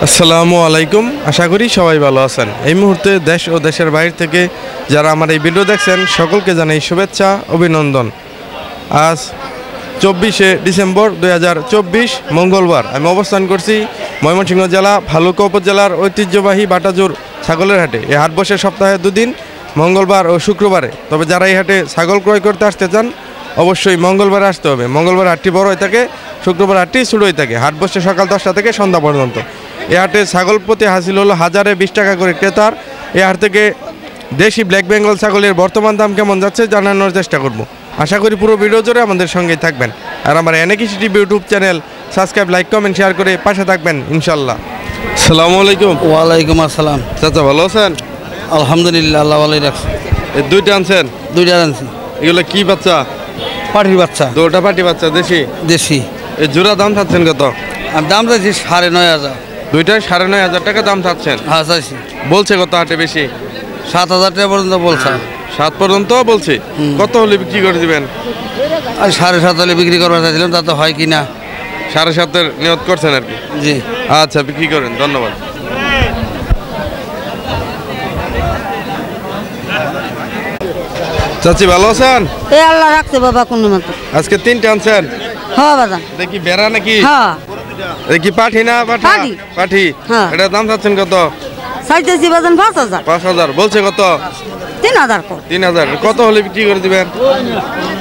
আসসালামু আলাইকুম, আশা করি সবাই ভালো আছেন। এই মুহূর্তে দেশ ও দেশের বাইরে থেকে যারা আমার এই ভিডিও দেখছেন সকলকে জানাই শুভেচ্ছা, অভিনন্দন। আজ 24শে ডিসেম্বর 2024 মঙ্গলবার। আমি অবস্থান করছি ময়মনসিংহ জেলা ভালুকা উপজেলার ঐতিহ্যবাহী বাটাজোর ছাগলের হাটে। এই হাট বসে সপ্তাহে দুদিন, মঙ্গলবার ও শুক্রবারে। তবে যারা এই হাটে ছাগল ক্রয় করতে আসতে চান অবশ্যই মঙ্গলবারে আসতে হবে। মঙ্গলবার হাটটি বড় হয়ে থাকে, শুক্রবার হাটটি ছোট হয়ে থাকে। হাট বসে সকাল 10টা থেকে সন্ধ্যা পর্যন্ত। এই হাটে ছাগল প্রতি হাসিল হলো 1020 টাকা করে ক্রেতার। এই হাট থেকে দেশি ব্ল্যাক বেঙ্গল ছাগলের বর্তমান দাম কেমন যাচ্ছে জানানোর চেষ্টা করব। আশা করি পুরো ভিডিও জুড়ে আমাদের সঙ্গেই থাকবেন। আর আমার এনএকৃষি TV YouTube channel subscribe, like, comment, share করে পাশে থাকবেন ইনশাল্লাহ। আসসালামু আলাইকুম। ওয়ালাইকুম আসসালাম। চাচা ভালো আছেন? আলহামদুলিল্লাহ, আল্লাহ ভালোই রাখছে। এই দুইটা আনছেন? দুইটা আনছি। এগুলো কি বাচ্চা? পাটির বাচ্চা। দুটা পাটি বাচ্চা দেশি? দেশি। এই জোড়া দাম চাচ্ছেন কত? আমি দাম চাইছি 9,500। দুইটায় 9,500 টাকা দাম চাচ্ছেন? হ্যাঁ চাইছি। বলছে কত হাটে বেশি? 7,000 টাকা পর্যন্ত বলছে। 7 পর্যন্ত বলছে। কত হলে বিক্রি করে দিবেন? আর 7.5 হলে বিক্রি করবার চাইছিলাম, তা তো হয় কি না। 7.5 নিয়ত করছেন আর কি? জি। আচ্ছা, বিক্রি করেন, ধন্যবাদ। চাচি ভালো আছেন? এ আল্লাহ রাখছে বাবা কোনো মতো। আজকে 3টা আনছেন? হ্যাঁ বাবা। দেখি বেড়া নাকি? হ্যাঁ। দেখি পাঠি না পাঠা? পাঠি। পাঠি। হ্যাঁ। এটা দাম চাচ্ছেন কত? চাইতেছি বাজান 5,000। 5,000 বলছে কত? 3,000 কর। 3,000 কত হলে বিক্রি করে দিবেন?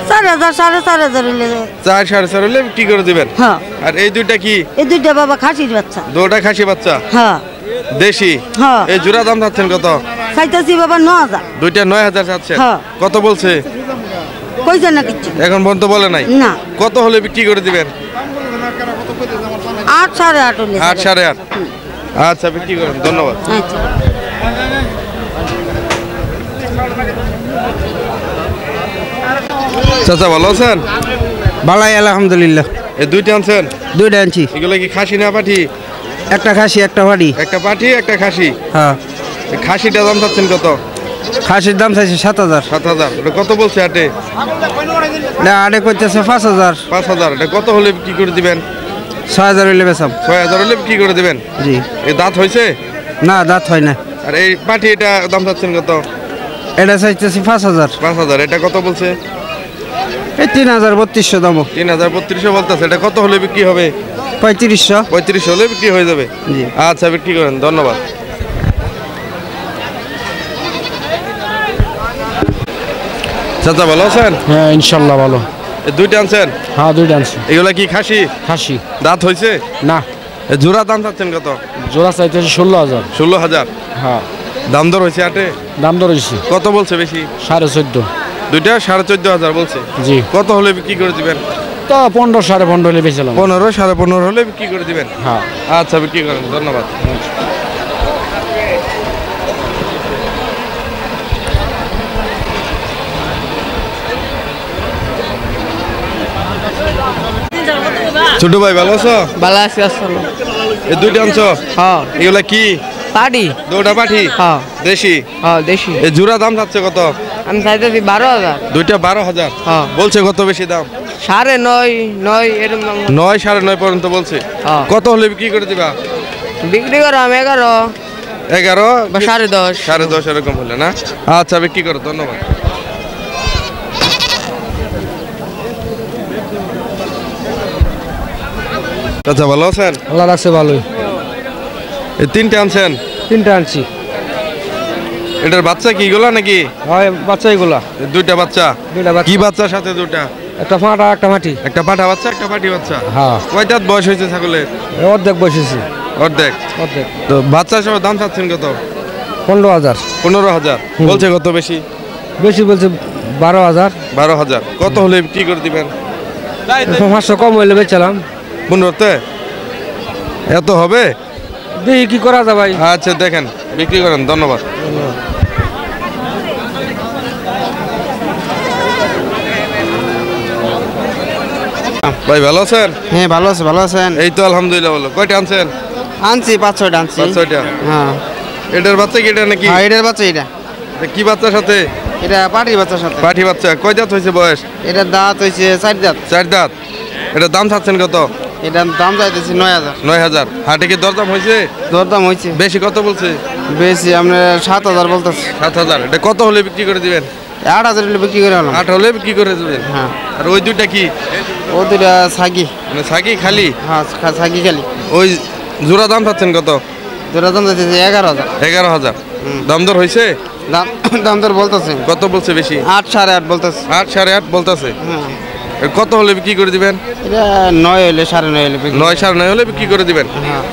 4,000 4,500 হলে। 4.5 হলে বিক্রি করে দিবেন। হ্যাঁ। আর এই দুইটা কি? এই দুইটা বাবা খাসির বাচ্চা। দুটা খাসি বাচ্চা? হ্যাঁ। দেশি? হ্যাঁ। এই জোড়া দাম চাচ্ছেন কত? চাইতেছি বাবা 9,000। দুইটা 9,000 চাচ্ছেন? হ্যাঁ। কত বলছে? কইছে না কিছু? এখন পর্যন্ত বলে নাই? না। কত হলে বিক্রি করে দিবেন? 8 8.5 হলে। 8 8.5। আচ্ছা, বিক্রি করেন, ধন্যবাদ। আচ্ছা। চাচা ভালো আছেন? ভালাই আলহামদুলিল্লাহ। এই দুইটা আনছেন? দুইটা আনছি। এগুলো কি খাসি না পাঠি? একটা খাসি একটা পাটি। একটা পাঠি একটা খাসি? হ্যাঁ। এই খাসিটা দাম চাচ্ছেন কত? খাসির দাম চাইছি 7,000। 7,000। এটা কত বলছে হাটে? না, আড়ে করতেছে 5,000। 5,000। এটা কত হলে বিক্রি করে দিবেন? 6,000 হইলে বেচাম। 6,000 হলে বিক্রি করে দিবেন? জি। এই দাঁত হয়েছে? না, দাঁত হয় না। আর এই পাঠি এটা দাম চাচ্ছেন কত? এটা চাইতেছি 5,000। 5,000। এটা কত বলছে? এই 3,300 দাম। 3,300 বলতেছে। এটা কত হলে বিক্রি হবে? 3,500। 35 হলে বিক্রি হয়ে যাবে? জি। আচ্ছা, বিক্রি করেন, ধন্যবাদ। চাচা ভালো আছেন? হ্যাঁ ইনশাল্লাহ ভালো। এই দুইটা আনছেন? হ্যাঁ দুইটা আনছি। এগুলা কি খাসি? খাসি। দাঁত হয়েছে? না, এই জোড়া দাম চাচ্ছেন কত? জোড়া চাইতেছে 16,000। 16,000। হ্যাঁ। দাম দর হয়েছে হাটে? দাম দর হয়েছে কত বলছে বেশি? 14,500। দুইটা 14,500 বলছে? জি। কত হলে বিক্রি করে দিবেন? তা 15 15.5 হলে বেচলাম। 15 15.5 হলে বিক্রি করে দিবেন? হ্যাঁ। আচ্ছা, বিক্রি করেন, ধন্যবাদ। ছোট ভাই ভালো আছো? ভালো আছি আসসালাম। এই দুইটা আনছো? হ্যাঁ। এগুলা কি? পাটি। দুটা পাঠি? হ্যাঁ। দেশি? হ্যাঁ দেশি। এই জোড়া দাম চাচ্ছে কত? আমি চাইতেছি 12,000। দুইটা 12,000? হ্যাঁ। বলছে কত বেশি দাম? 9.5 এরকম দাম। 9 9.5 পর্যন্ত বলছে? হ্যাঁ। কত হলে বিক্রি করে দিবা? বিক্রি করো আমি 11 11 বা 10.5। 10.5 এরকম হলে না? আচ্ছা, বিক্রি করো, ধন্যবাদ। আচ্ছা, ভালো আছেন? আল্লাহ রাখছে ভালোই। এই 3টা আনছেন? 3টা আনছি। এটার বাচ্চা কি এগুলা নাকি? হয় বাচ্চা এগুলা। এই দুইটা বাচ্চা? দুইটা বাচ্চা। কি বাচ্চার সাথে দুটা? একটা ফাঁটা একটা মাটি। একটা পাঠা বাচ্চা একটা পাটি বাচ্চা? হ্যাঁ। কয় দাঁত বয়স হয়েছে ছাগলের? অর্ধেক বসেছি। অর্ধেক? অর্ধেক। তো বাচ্চা সহ দাম চাচ্ছেন কত? 15,000। 15,000 বলছে কত বেশি? বেশি বলছে 12,000। 12,000। কত হলে বিক্রি করে দিবেন? 500 কম হইলে বেচলাম। 15তে এত হবে? দেখি কি করা যায় ভাই। আচ্ছা, দেখেন, বিক্রি করেন, ধন্যবাদ। ভাই ভালো আছেন? হ্যাঁ ভালো আছে। ভালো আছেন? এই তো আলহামদুলিল্লাহ ভালো। কয়টা আনছেন? আনছি 5-6টা আনছি। 5-6টা? হ্যাঁ। এটার বাচ্চা কি এটা নাকি? হ্যাঁ, এটার বাচ্চা এটা। কি বাচ্চার সাথে? এটা পাটির বাচ্চার সাথে। পাঠি বাচ্চা। কয় দাঁত হয়েছে বয়স? এটার দাঁত হয়েছে 4 দাঁত। 4 দাঁত। এটা দাম চাচ্ছেন কত? এটার দাম চাইতেছি 9,000। 9,000। হাটে কি দরদাম হয়েছে? দরদাম হয়েছে বেশি কত বলছে? বেশি, আপনার 7,000 বলতেছে। 7,000। এটা কত হলে বিক্রি করে দিবেন? 8,000 হলে বিক্রি করে হলাম। 8 হলে বিক্রি করে দেবেন। হ্যাঁ, আর ওই দুইটা কি? ও দুটা সাকি। মানে সাকি খালি? হ্যাঁ, সাকি খালি। ওই জোড়া দাম পাচ্ছেন কত? দুটা দাম চাইতেছি 11,000। 11,000। দাম দর হয়েছে? দাম দর বলতেছে কত বলছে বেশি? 8, 8.5 বলতেছে। 8, 8.5 বলতেছে। হ্যাঁ, এর কত হলে বিক্রি করে দিবেন? এটা 9 হলে 9.5 হলে বিক্রি। 9, 9.5 হলে বিক্রি করে দিবেন। হ্যাঁ,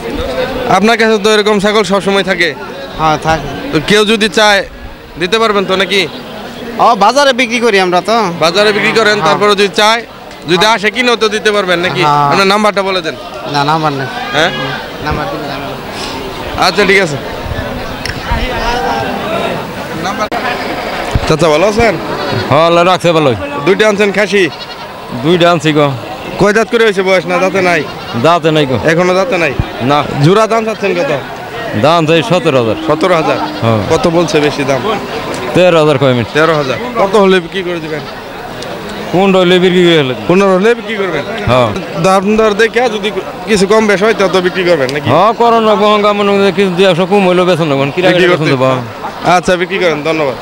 আপনার কাছে তো এরকম ছাগল সবসময় থাকে, হ্যাঁ থাকে। তো কেউ যদি চায় দিতে পারবেন তো নাকি? ও বাজারে বিক্রি করি আমরা তো। বাজারে বিক্রি করেন, তারপরে যদি চায়, যদি আসে কিনেও তো দিতে পারবেন নাকি? হ্যাঁ। আপনার নাম্বারটা বলে দেন। না, নাম্বার নেই। হ্যাঁ, নাম্বার দিলে যাবে না। আচ্ছা ঠিক আছে। চাচা ভালো আছেন? হ্যাঁ রাখছে ভালোই। দুইটা আনছেন খাসি? দুইটা আনছি গো। কয় দাঁত করে হয়েছে বয়স? না দাঁতে নাই? দাঁতে নাই গো। এখনো দাঁতে নাই? না, জোড়া দাম চাচ্ছেন কত? দাম চাই 17,000। 17,000। হ্যাঁ। কত বলছে বেশি দাম? 13,000 কয় মিনিট। 13,000। কত হলে বিক্রি করে দিবেন? কোন রইলে বিক্রি করে হলে? 15 হলে বিক্রি করবেন? হ্যাঁ, দাম দর দেখে যদি কিছু কম বেশ হয় তত বিক্রি করবেন নাকি? হ্যাঁ করোনা বহঙ্গা মনে কিছু 200 কম হইলো বেতন নেবেন। কিরা বিক্রি কিরা করতে? বেতন দেবো? আচ্ছা বিক্রি করেন, ধন্যবাদ।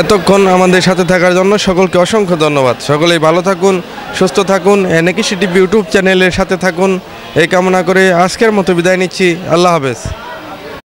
এতক্ষণ আমাদের সাথে থাকার জন্য সকলকে অসংখ্য ধন্যবাদ। সকলেই ভালো থাকুন, সুস্থ থাকুন, এনএকে টিভি ইউটিউব চ্যানেলের সাথে থাকুন এই কামনা করে আজকের মতো বিদায় নিচ্ছি। আল্লাহ হাফেজ।